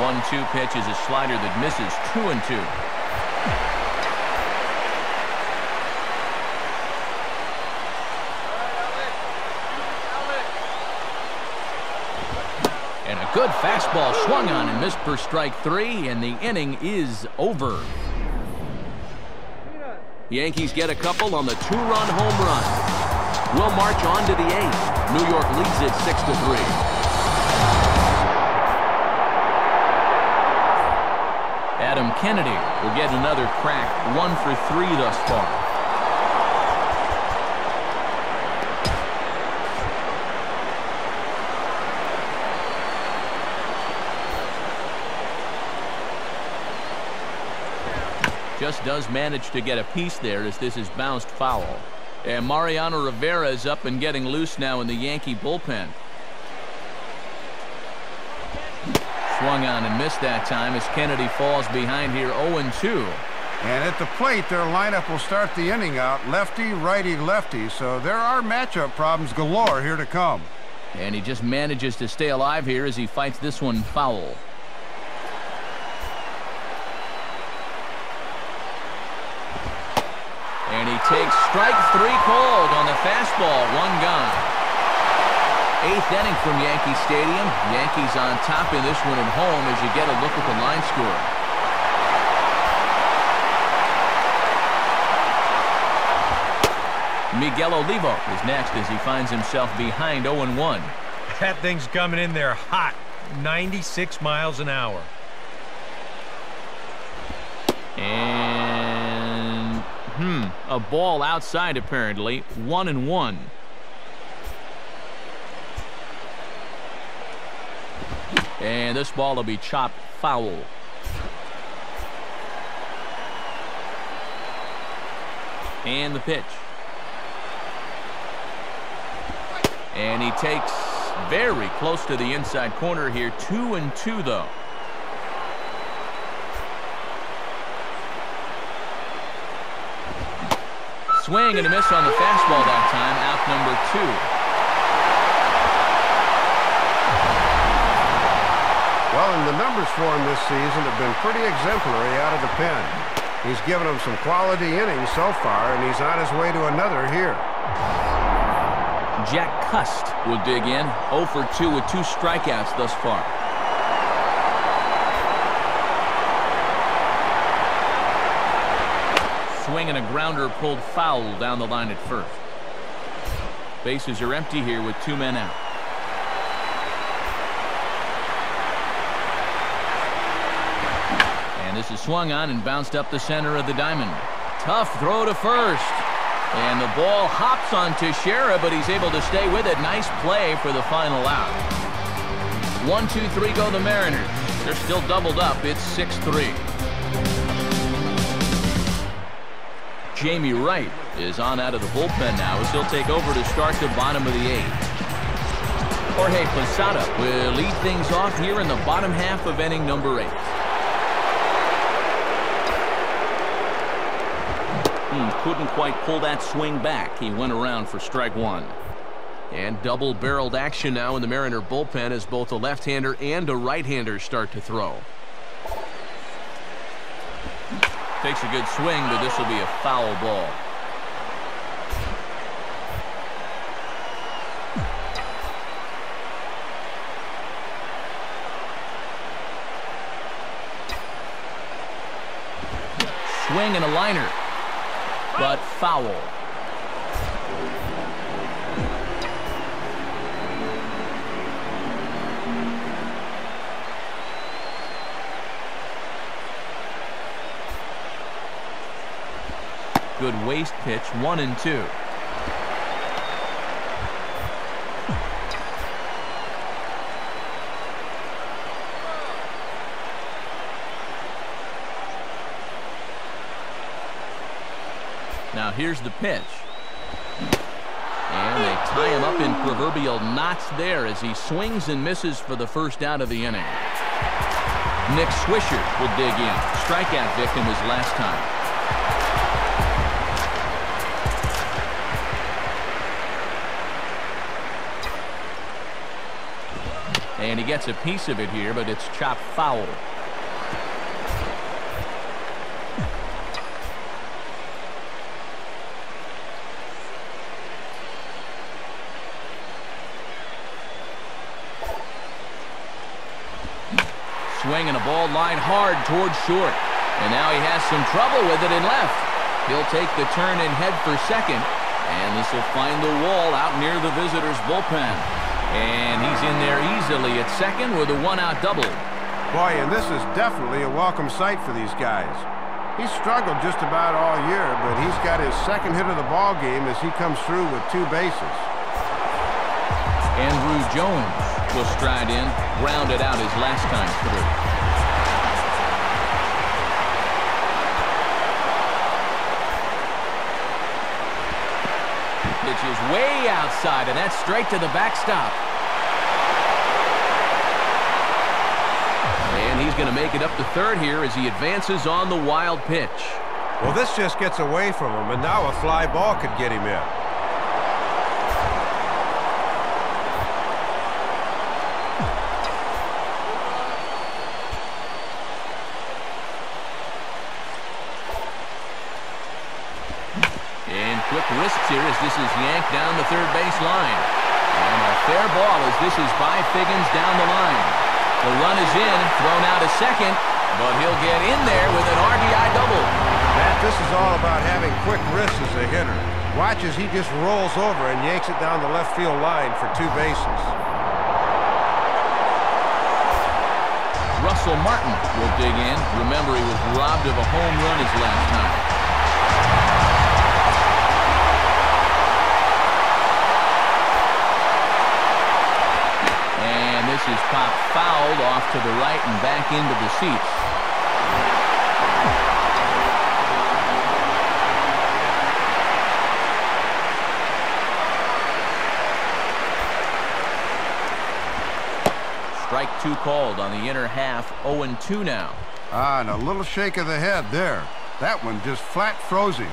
One-two pitch is a slider that misses 2-2. And a good fastball swung on and missed for strike 3, and the inning is over. Yankees get a couple on the two-run home run. We'll march on to the 8th. New York leads it 6-3. Adam Kennedy will get another crack, 1 for 3 thus far. Just does manage to get a piece there as this is bounced foul. And Mariano Rivera is up and getting loose now in the Yankee bullpen. Swung on and missed that time as Kennedy falls behind here 0-2. And at the plate, their lineup will start the inning out lefty, righty, lefty. So there are matchup problems galore here to come. And he just manages to stay alive here as he fights this one foul. And he takes strike 3 called on the fastball. 1 gone. 8th inning from Yankee Stadium. Yankees on top in this one at home as you get a look at the line score. Miguel Olivo is next as he finds himself behind 0-1. That thing's coming in there hot. 96 miles an hour. And a ball outside apparently. 1-1. And this ball will be chopped foul. And the pitch. And he takes very close to the inside corner here. 2-2 though. Swing and a miss on the fastball that time. Out number 2. Well, and the numbers for him this season have been pretty exemplary out of the pen. He's given them some quality innings so far, and he's on his way to another here. Jack Cust will dig in. 0 for 2 with 2 strikeouts thus far. Swing and a grounder pulled foul down the line at first. Bases are empty here with 2 men out. This is swung on and bounced up the center of the diamond. Tough throw to first. And the ball hops on Teixeira, but he's able to stay with it. Nice play for the final out. 1-2-3 go the Mariners. They're still doubled up. It's 6-3. Jamie Wright is on out of the bullpen now as he'll take over to start the bottom of the 8th. Jorge Posada will lead things off here in the bottom half of inning number 8. Couldn't quite pull that swing back. He went around for strike 1. And double-barreled action now in the Mariner bullpen as both a left-hander and a right-hander start to throw. Takes a good swing, but this will be a foul ball. Swing and a liner. But foul. Good waist pitch, 1-2. Now here's the pitch. And they tie him up in proverbial knots there as he swings and misses for the first out of the inning. Nick Swisher will dig in. Strikeout victim his last time. And he gets a piece of it here, but it's chopped foul. Swinging a ball line hard towards short. And now he has some trouble with it in left. He'll take the turn and head for second. And this will find the wall out near the visitors' bullpen. And he's in there easily at second with a one-out double. Boy, and this is definitely a welcome sight for these guys. He's struggled just about all year, but he's got his second hit of the ball game as he comes through with 2 bases. Andrew Jones will stride in, grounded out his last time through. Pitch is way outside, and that's straight to the backstop. And he's going to make it up to third here as he advances on the wild pitch. Well, this just gets away from him, and now a fly ball could get him in. Quick risks here as this is yanked down the third base line. And a fair ball as this is by Figgins down the line. The run is in, thrown out a second, but he'll get in there with an RBI double. Matt, this is all about having quick wrists as a hitter. Watch as he just rolls over and yanks it down the left field line for 2 bases. Russell Martin will dig in. Remember, he was robbed of a home run his last time. This is popped fouled off to the right and back into the seats. Strike 2 called on the inner half. 0-2 now. And a little shake of the head there. That one just flat froze him.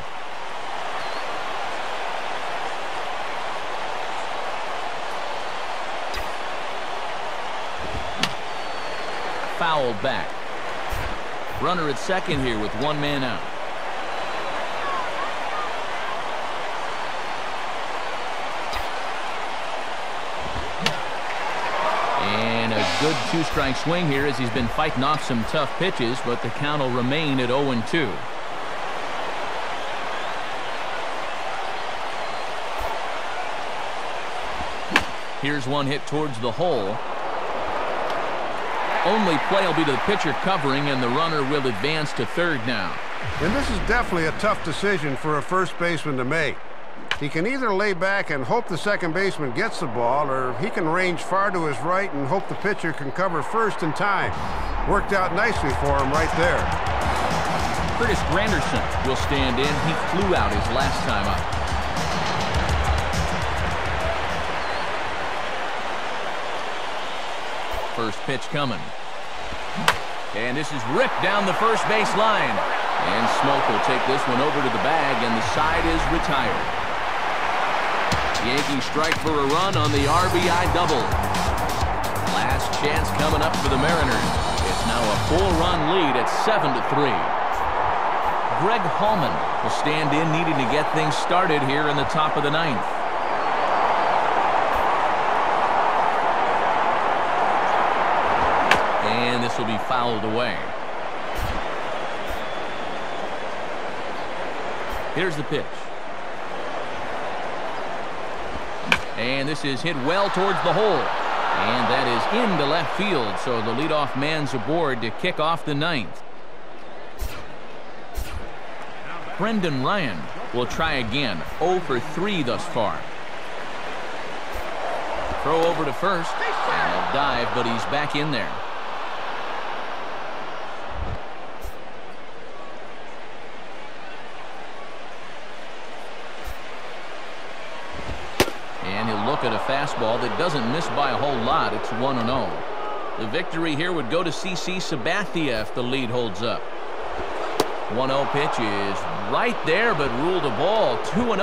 Fouled back. Runner at second here with 1 man out. And a good 2-strike swing here as he's been fighting off some tough pitches, but the count will remain at 0-2. Here's one hit towards the hole. Only play will be to the pitcher covering, and the runner will advance to third now. And this is definitely a tough decision for a first baseman to make. He can either lay back and hope the second baseman gets the ball, or he can range far to his right and hope the pitcher can cover first in time. Worked out nicely for him right there. Curtis Granderson will stand in. He flew out his last time up. First pitch coming. And this is ripped down the first base line. And Smoke will take this one over to the bag, and the side is retired. Yankees strike for a run on the RBI double. Last chance coming up for the Mariners. It's now a 4-run lead at 7-3. Greg Hallman will stand in, needing to get things started here in the top of the 9th. And this will be fouled away. Here's the pitch. And this is hit well towards the hole. And that is into left field, so the leadoff man's aboard to kick off the 9th. Brendan Ryan will try again. 0 for 3 thus far. Throw over to first, and a dive, but he's back in there. And he'll look at a fastball that doesn't miss by a whole lot. It's 1-0. The victory here would go to CC Sabathia if the lead holds up. 1-0 pitch is right there, but ruled a ball. 2-0.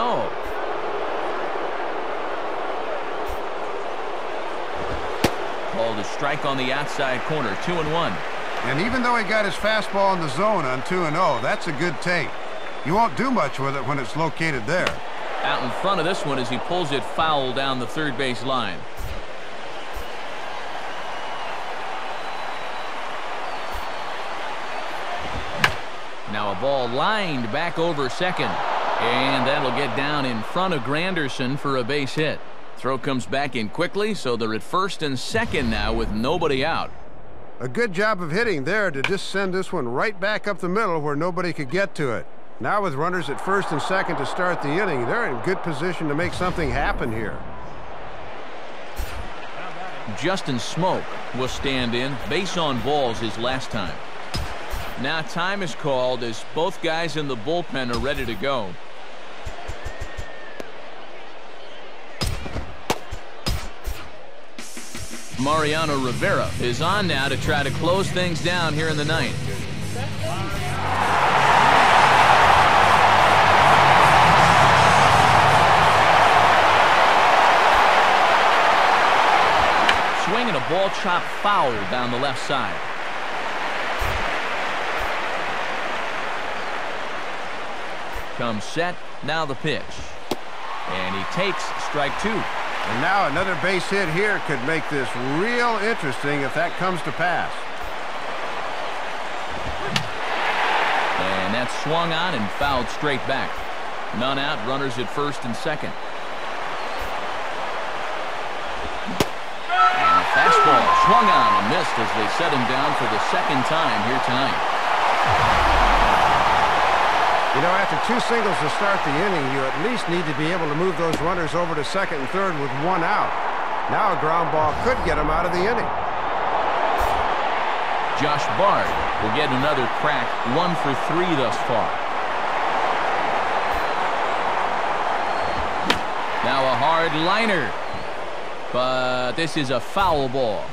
Called a strike on the outside corner. 2-1. And even though he got his fastball in the zone on 2-0, that's a good take. You won't do much with it when it's located there. Out in front of this one as he pulls it foul down the third base line. Now a ball lined back over second. And that'll get down in front of Granderson for a base hit. Throw comes back in quickly, so they're at first and second now with nobody out. A good job of hitting there to just send this one right back up the middle where nobody could get to it. Now with runners at first and second to start the inning, they're in good position to make something happen here. Justin Smoke will stand in. Base on balls his last time. Now time is called as both guys in the bullpen are ready to go. Mariano Rivera is on now to try to close things down here in the ninth. Swing and a ball chopped foul down the left side. Comes set, now the pitch. And he takes strike two. And now another base hit here could make this real interesting if that comes to pass. And that's swung on and fouled straight back. None out, runners at first and second. And a fastball swung on and missed as they set him down for the second time here tonight. You know, after two singles to start the inning, you at least need to be able to move those runners over to second and third with one out. Now a ground ball could get him out of the inning. Josh Bard will get another crack, 1 for 3 thus far. Now a hard liner, but this is a foul ball.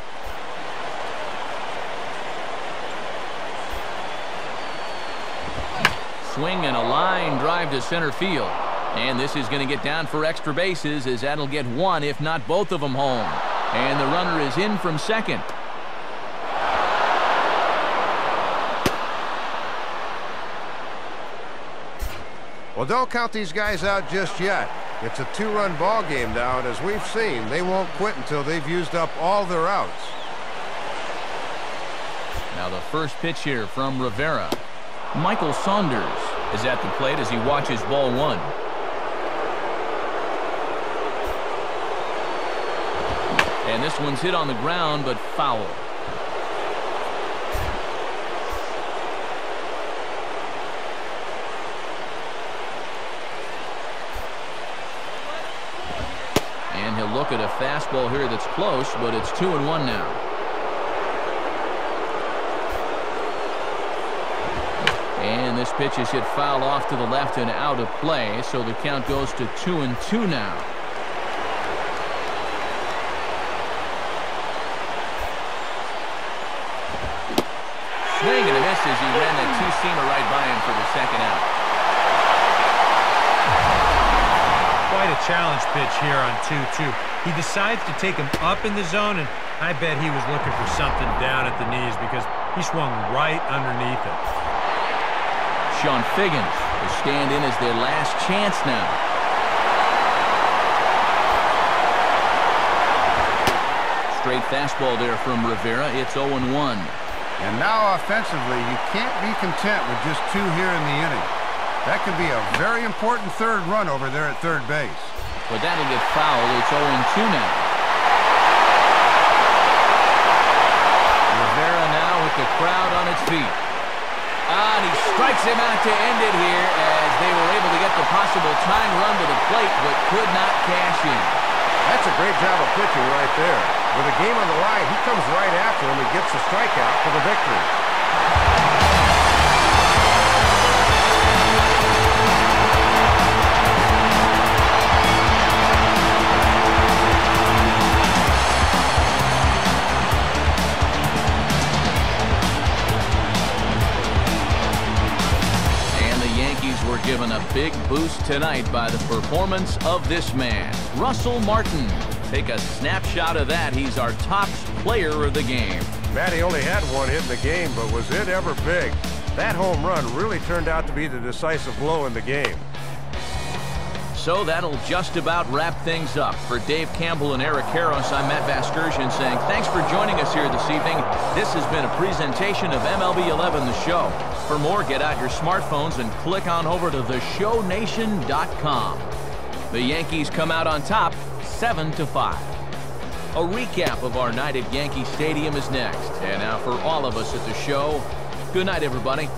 Swing and a line drive to center field. And this is going to get down for extra bases as that'll get one, if not both of them, home. And the runner is in from second. Well, don't count these guys out just yet. It's a two-run ball game now, and as we've seen, they won't quit until they've used up all their outs. Now the first pitch here from Rivera. Michael Saunders is at the plate as he watches ball one. And this one's hit on the ground, but foul. And he'll look at a fastball here that's close, but it's 2-1 now. And this pitch is hit foul off to the left and out of play, so the count goes to 2-2 now. Swing and a miss as he ran that two-seamer right by him for the second out. Quite a challenge pitch here on 2-2. He decides to take him up in the zone, and I bet he was looking for something down at the knees because he swung right underneath it. Sean Figgins will stand in as their last chance now. Straight fastball there from Rivera. It's 0-1. And now offensively, you can't be content with just two here in the inning. That could be a very important third run over there at third base. But that'll get fouled. It's 0-2 now. Rivera now with the crowd on its feet. And he strikes him out to end it here as they were able to get the possible tying run to the plate but could not cash in. That's a great job of pitching right there. With the game on the line, he comes right after him and gets the strikeout for the victory. introduced tonight by the performance of this man, Russell Martin. Take a snapshot of that. He's our top player of the game. Matty only had one hit in the game, but was it ever big? That home run really turned out to be the decisive blow in the game. So that'll just about wrap things up. For Dave Campbell and Eric Harros, I'm Matt Vasgersian saying thanks for joining us here this evening. This has been a presentation of MLB 11 The Show. For more, get out your smartphones and click on over to theshownation.com. The Yankees come out on top 7-5. A recap of our night at Yankee Stadium is next. And now for all of us at the show, good night, everybody.